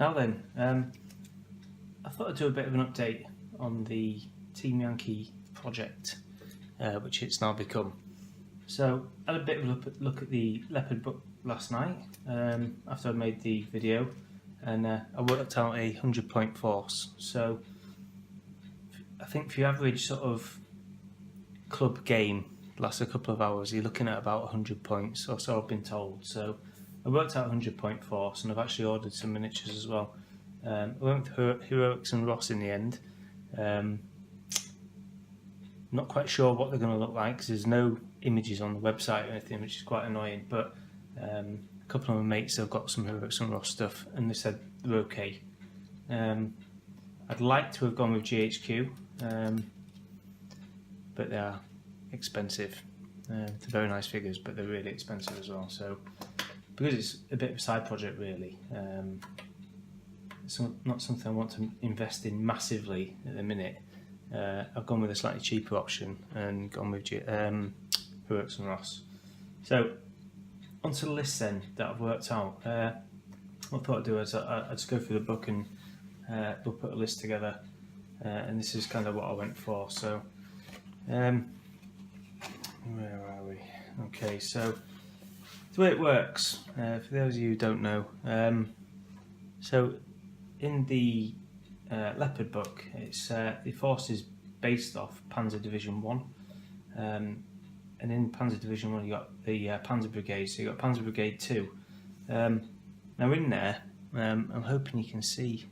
Now then, I thought I'd do a bit of an update on the Team Yankee project, which it's now become. So I had a bit of a look at the Leopard book last night after I made the video, and I worked out a 100-point force. So I think for your average sort of club game lasts a couple of hours, you're looking at about 100 points, or so I've been told. So I worked out a 100-point force, and I've actually ordered some miniatures as well. I went with Heroics and Ross in the end. Not quite sure what they're going to look like because there's no images on the website or anything, which is quite annoying. But a couple of my mates have got some Heroics and Ross stuff, and they said they're okay. I'd like to have gone with GHQ, but they are expensive. They're very nice figures, but they're really expensive as well. So because it's a bit of a side project, really, it's not something I want to invest in massively at the minute. I've gone with a slightly cheaper option and gone with Heroics and Ross. So onto the list then that I've worked out. What I thought I'd do is I'd just go through the book and we'll put a list together, and this is kind of what I went for. So where are we? Okay, so the way it works, for those of you who don't know, so in the Leopard book, it's the force is based off Panzer Division 1, and in Panzer Division 1 you got the Panzer Brigade, so you got Panzer Brigade 2. Now in there, I'm hoping you can see,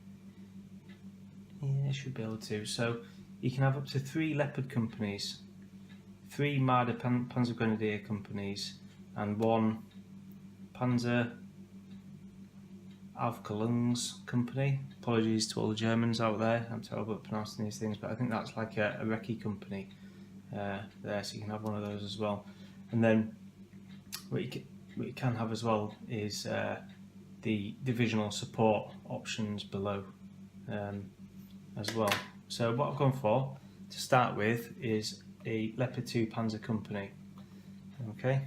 yeah, I should be able to, so you can have up to 3 Leopard companies, 3 Marder Panzer Grenadier companies, and 1 Panzer Aufklärungs company. Apologies to all the Germans out there, I'm terrible at pronouncing these things, but I think that's like a recce company there, so you can have one of those as well. And then what you can have as well is the divisional support options below as well. So what I've gone for to start with is a Leopard 2 Panzer company. Okay,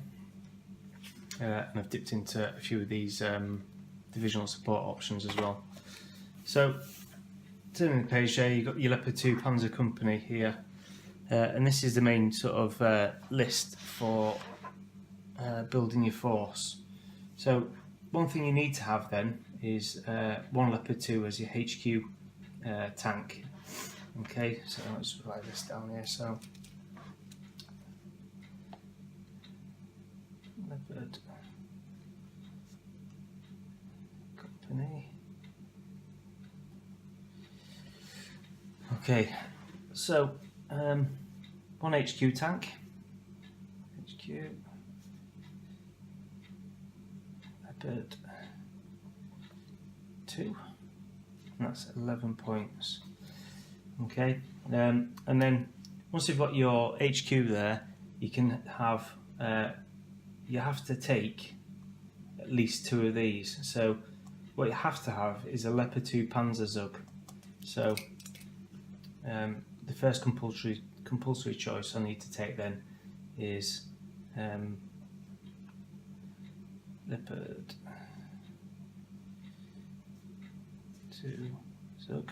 and I've dipped into a few of these divisional support options as well. So turning the page there, you've got your Leopard 2 Panzer company here, and this is the main sort of list for building your force. So one thing you need to have then is 1 Leopard 2 as your HQ tank. Okay, so let's write this down here. So Leopard company. Okay, so 1 HQ tank. HQ Leopard 2, and that's 11 points. Okay, and then once you've got your HQ there, you can have you have to take at least 2 of these. So what you have to have is a Leopard 2 Panzerzug. So the first compulsory choice I need to take then is Leopard 2 Zug.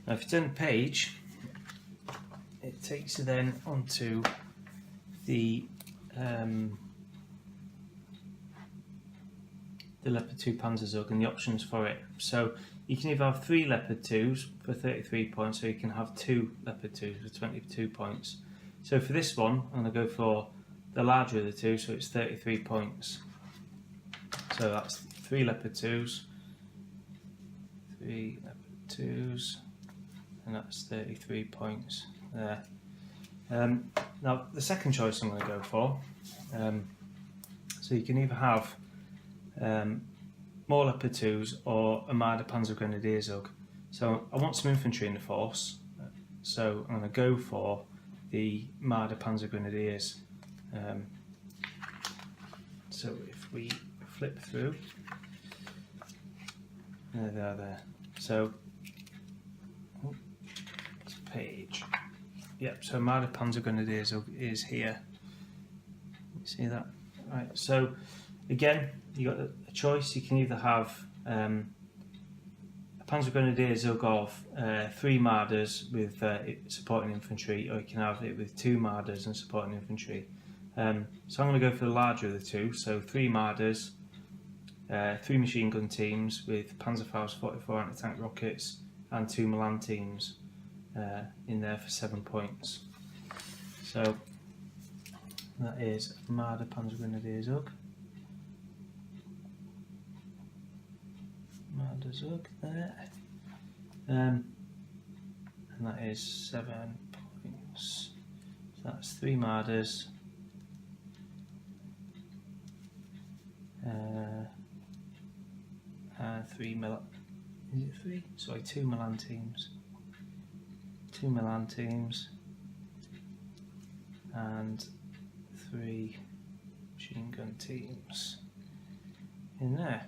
Now if you turn the page, it takes you then onto the Leopard 2 Panzerzug and the options for it. So you can either have 3 Leopard 2s for 33 points, or you can have 2 Leopard 2s for 22 points. So for this one, I'm going to go for the larger of the 2, so it's 33 points. So that's 3 Leopard 2s, 3 Leopard 2s, and that's 33 points there. Now the second choice I'm going to go for, so you can either have more Leopard 2s or a Marder Panzer Grenadier Zug. So I want some infantry in the force, so I'm going to go for the Marder Panzer Grenadiers. So if we flip through, there they are there. So page, yep. So Marder Panzer Grenadier Zug is here. You see that? Right. So again, you got a choice. You can either have Panzer Grenadier Zug of 3 Marders with supporting infantry, or you can have it with 2 Marders and supporting infantry. So I'm going to go for the larger of the two, so 3 Marders, 3 machine gun teams with Panzerfaust 44 anti-tank rockets and 2 Milan teams in there for 7 points. So that is Marder Panzer Grenadier Zug. Marder Zug there. And that is 7 points. So that's 3 Marders. And 3 Milan. Is it 3? Sorry, 2 Milan teams. 2 Milan teams. And 3 machine gun teams in there.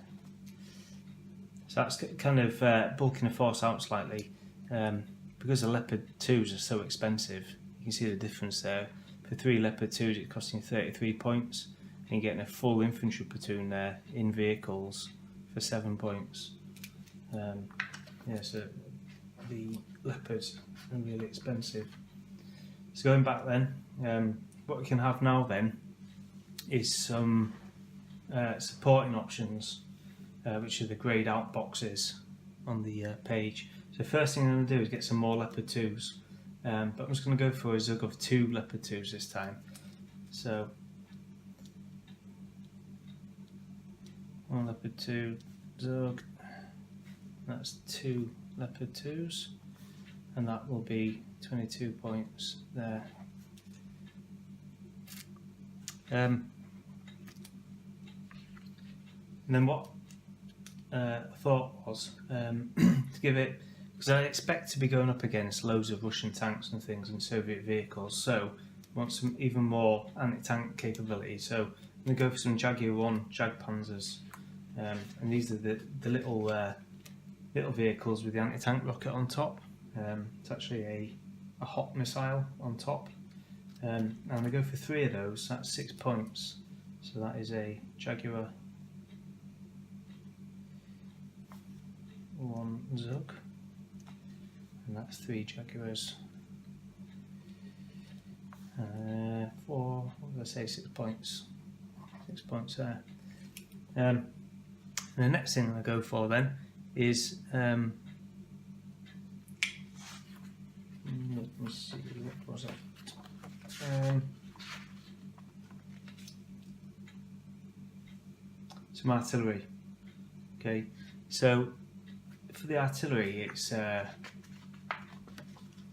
So that's kind of bulking the force out slightly. Because the Leopard 2s are so expensive, you can see the difference there. For 3 Leopard 2s, it's costing 33 points, and you're getting a full infantry platoon there in vehicles for 7 points. Yeah, so the Leopards are really expensive. So going back then, what we can have now then is some supporting options, which are the greyed out boxes on the page. So the first thing I'm going to do is get some more Leopard 2s, but I'm just going to go for a Zug of 2 Leopard 2s this time. So 1 Leopard 2 Zug, that's 2 Leopard 2s, and that will be 22 points there. And then what I thought was to give it, because I expect to be going up against loads of Russian tanks and things and Soviet vehicles, so I want some even more anti-tank capability. So I'm going to go for some Jaguar 1 Jagdpanzers, and these are the little vehicles with the anti-tank rocket on top. It's actually a hot missile on top, and I go for 3 of those. That's 6 points. So that is a Jaguar 1 Zug, and that's 3 Jaguars. 4, what did I say? 6 points. 6 points there. And the next thing I go for then is let me see, what was it? Some artillery. Okay, so for the artillery, it's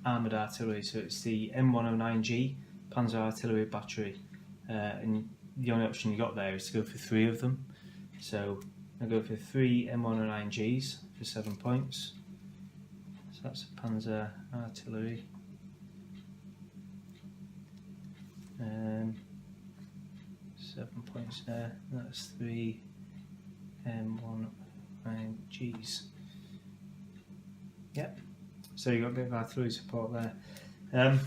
armoured artillery, so it's the M109G Panzer Artillery Battery, and the only option you got there is to go for 3 of them. So I go for 3 M109Gs for 7 points. So that's a Panzer Artillery. 7 points there. That's 3 M109Gs. Yep. So you got a bit of artillery support there. And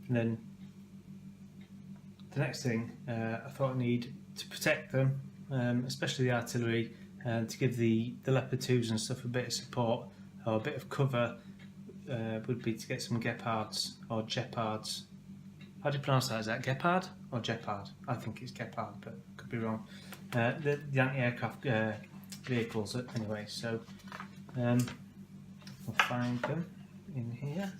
then the next thing I thought I need to protect them, especially the artillery, to give the Leopard 2s and stuff a bit of support or a bit of cover, would be to get some Gepards or Jepards. How do you pronounce that? Is that Gepard or Gepard? I think it's Gepard, but could be wrong. The anti-aircraft vehicles anyway, so we'll find them in here.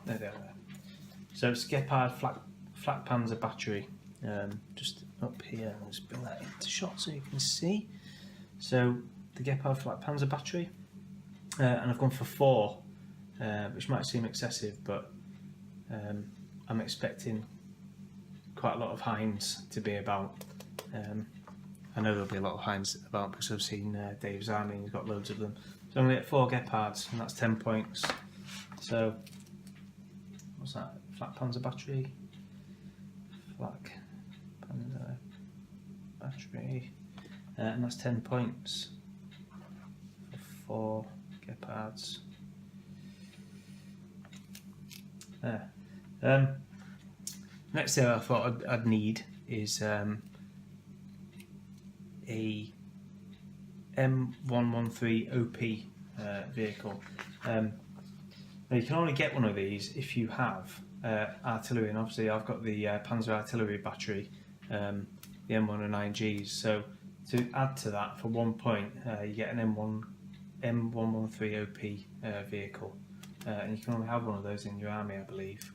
There they are. So it's Gepard Flak Panzer Battery, just up here. I'll just bring that into shot so you can see. So the Gepard Flak Panzer Battery, and I've gone for 4, which might seem excessive, but I'm expecting quite a lot of Hinds to be about. I know there'll be a lot of Hinds about because I've seen Dave's army and he's got loads of them. So I'm going to get 4 Gepards, and that's 10 points. So what's that? Flak Panzer Battery. Flak Panzer Battery. And that's 10 points for 4 Gepards. There. Next thing I thought I'd need is a M113 OP vehicle. Now you can only get one of these if you have artillery, and obviously I've got the Panzer artillery battery, the M109Gs. So to add to that, for 1 point, you get an M113 OP vehicle, and you can only have one of those in your army, I believe.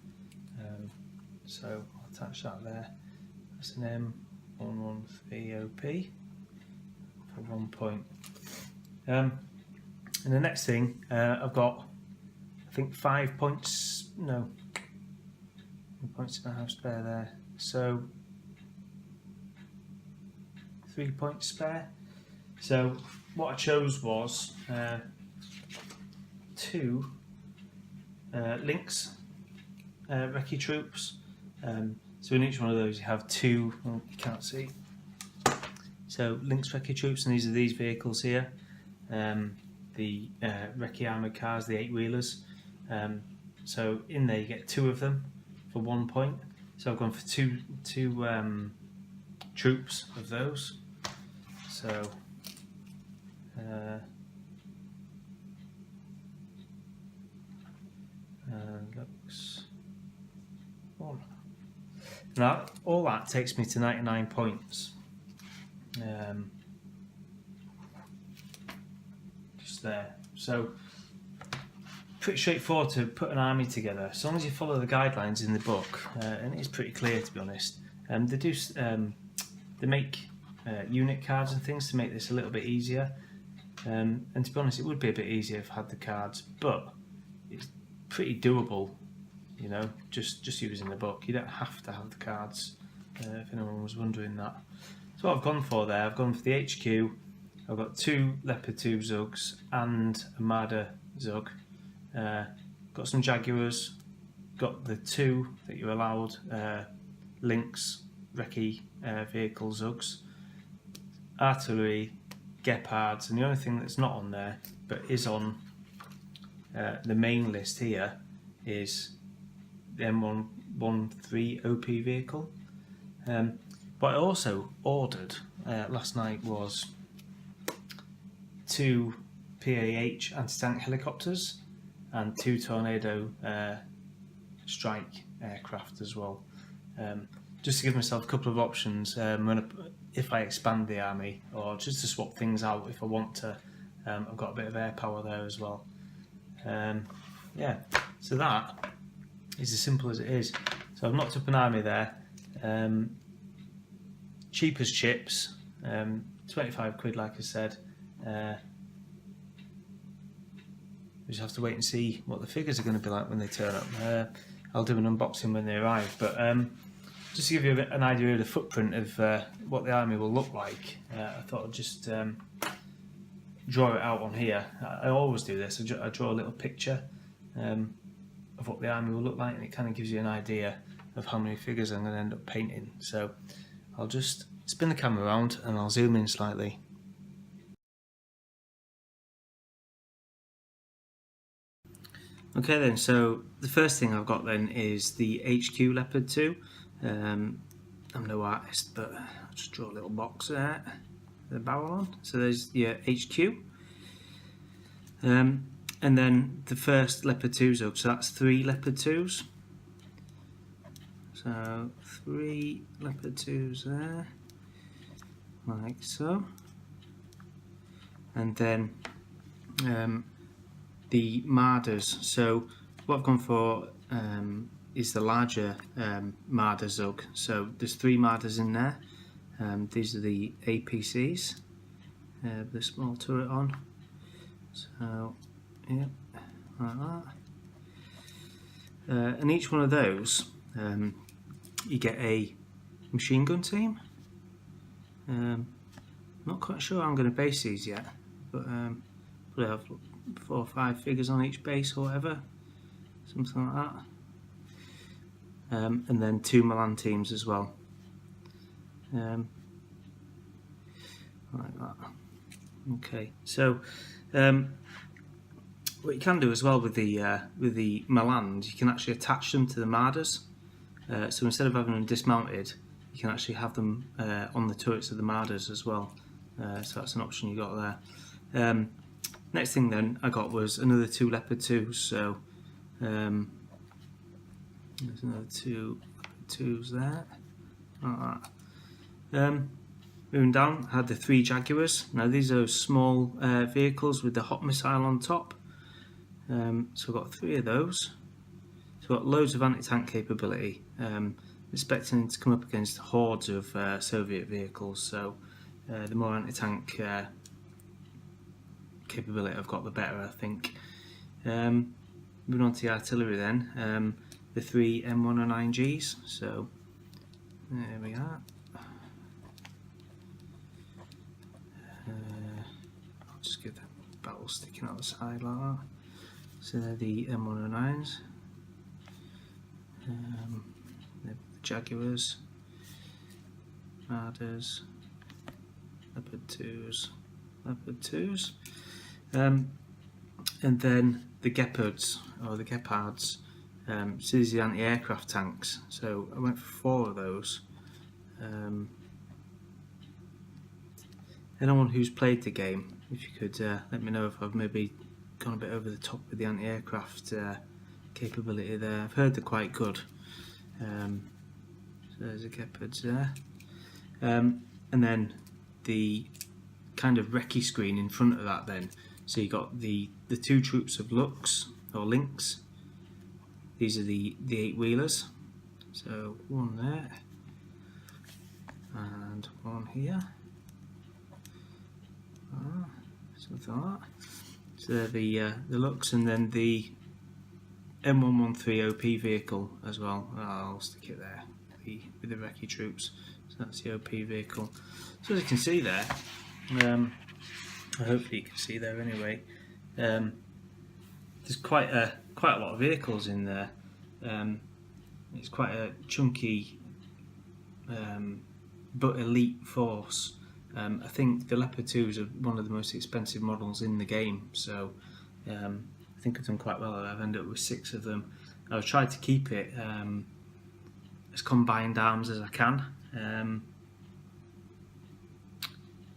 So I'll attach that there. That's an M113 OP for 1 point. And the next thing, I've got, I think 5 points, no, 1 points and a half spare there, so 3 points spare. So what I chose was 2 Lynx recce troops. So in each one of those you have 2, well, you can't see, so Lynx recce troops, and these are these vehicles here, the recce armoured cars, the 8-wheelers. So in there you get 2 of them for 1 point. So I've gone for two troops of those. So looks on. Now all that takes me to 99 points. Just there. So pretty straightforward to put an army together, as long as you follow the guidelines in the book, and it is pretty clear, to be honest. They make unit cards and things to make this a little bit easier, and to be honest, it would be a bit easier if I had the cards, but it's pretty doable, you know, just using the book. You don't have to have the cards, if anyone was wondering that. So what I've gone for there, I've gone for the HQ. I've got 2 Leopard 2 Zugs and a Marder Zug. Got some Jaguars, got the 2 that you're allowed Lynx recce vehicle Zugs, artillery, Gepards, and the only thing that's not on there but is on the main list here is the M113 OP vehicle. What I also ordered last night was 2 PAH anti-tank helicopters and 2 Tornado strike aircraft as well, just to give myself a couple of options if I expand the army, or just to swap things out if I want to. I've got a bit of air power there as well. Yeah, so that is as simple as it is. So I've knocked up an army there, cheap as chips, 25 quid like I said. We just have to wait and see what the figures are going to be like when they turn up. I'll do an unboxing when they arrive, but just to give you an idea of the footprint of what the army will look like, I thought I'd just draw it out on here. I always do this. I draw a little picture of what the army will look like, and it kind of gives you an idea of how many figures I'm going to end up painting. So I'll just spin the camera around and I'll zoom in slightly. Okay then, so the first thing I've got then is the HQ Leopard 2. I'm no artist, but I'll just draw a little box there, the barrel on. So there's your HQ. And then the first Leopard 2's up, so that's 3 Leopard 2's. So 3 Leopard 2's there, like so. And then the Marders. So what I've gone for is the larger Marder Zug. So there's 3 Marders in there. These are the APCs, the small turret on. So yeah, like that. And each one of those, you get a machine gun team. Not quite sure how I'm going to base these yet, but probably have 4 or 5 figures on each base or whatever, something like that. And then 2 Milan teams as well, like that. Okay, so what you can do as well with the Milans, you can actually attach them to the Marders. So instead of having them dismounted, you can actually have them on the turrets of the Marauder's as well. So that's an option you got there. Next thing then I got was another 2 Leopard 2s. So there's another 2 Leopard 2s there. Like that. Moving down, I had the 3 Jaguars. Now these are small vehicles with the hot missile on top. So I've got 3 of those. So I've got loads of anti-tank capability. Expecting to come up against hordes of Soviet vehicles, so the more anti-tank capability I've got, the better, I think. Moving on to the artillery then, the 3 M109Gs, so there we are. I'll just get that barrel sticking out the side like that. So they're the M109s. The Jaguars, Marauders, Leopard 2s, and then the Gepards, or the Gepards. So these are the anti-aircraft tanks. So I went for 4 of those. Anyone who's played the game, if you could let me know if I've maybe gone a bit over the top with the anti-aircraft capability there. I've heard they're quite good. So there's the Gepards there. And then the kind of recce screen in front of that then. So you got the 2 troops of Lux, or Lynx. These are the 8-wheelers. So 1 there. And 1 here. Something like that. So they're the Lux, and then the M113 OP vehicle as well. I'll stick it there with the recce troops. So that's the OP vehicle. So as you can see there, hopefully you can see there anyway. There's quite a lot of vehicles in there. It's quite a chunky but elite force. I think the Leopard 2s are one of the most expensive models in the game, so I think I've done quite well. I've ended up with 6 of them. I've tried to keep it as combined arms as I can.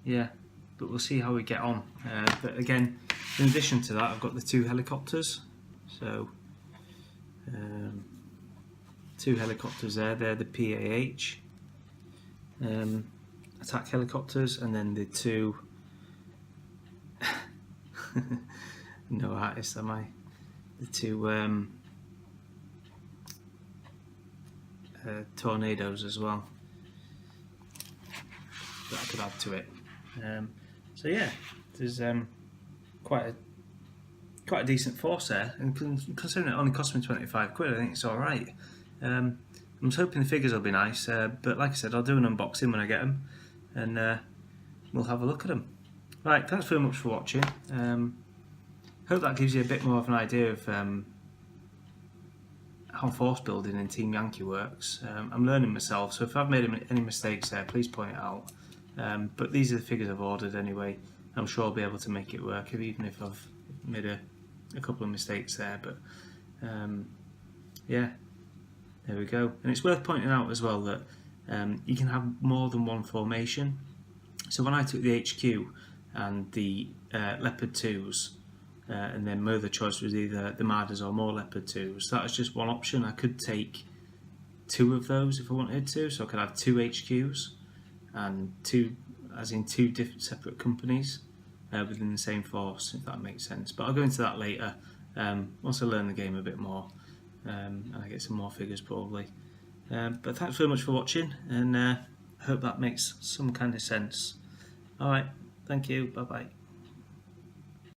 Yeah, but we'll see how we get on. But again, in addition to that, I've got the 2 helicopters. So 2 helicopters there. They're the PAH attack helicopters, and then the 2 no artist am I, the 2 tornadoes as well that I could add to it. So yeah, there's quite a decent force there, and considering it only cost me 25 quid, I think it's alright. I'm hoping the figures will be nice, but like I said, I'll do an unboxing when I get them, and we'll have a look at them. Right, thanks very much for watching. Hope that gives you a bit more of an idea of how force building in Team Yankee works. I'm learning myself, so if I've made any mistakes there, please point it out. But these are the figures I've ordered anyway. I'm sure I'll be able to make it work, even if I've made a couple of mistakes there. But yeah, there we go. And it's worth pointing out as well that you can have more than one formation. So when I took the HQ and the Leopard 2s, and then my other choice was either the Marauders or more Leopard 2s, that was just one option. I could take 2 of those if I wanted to, so I could have 2 HQs and 2 different separate companies within the same force, if that makes sense. But I'll go into that later once I learn the game a bit more, and I get some more figures probably. But thanks very much for watching, and I hope that makes some kind of sense. Alright, thank you, bye bye.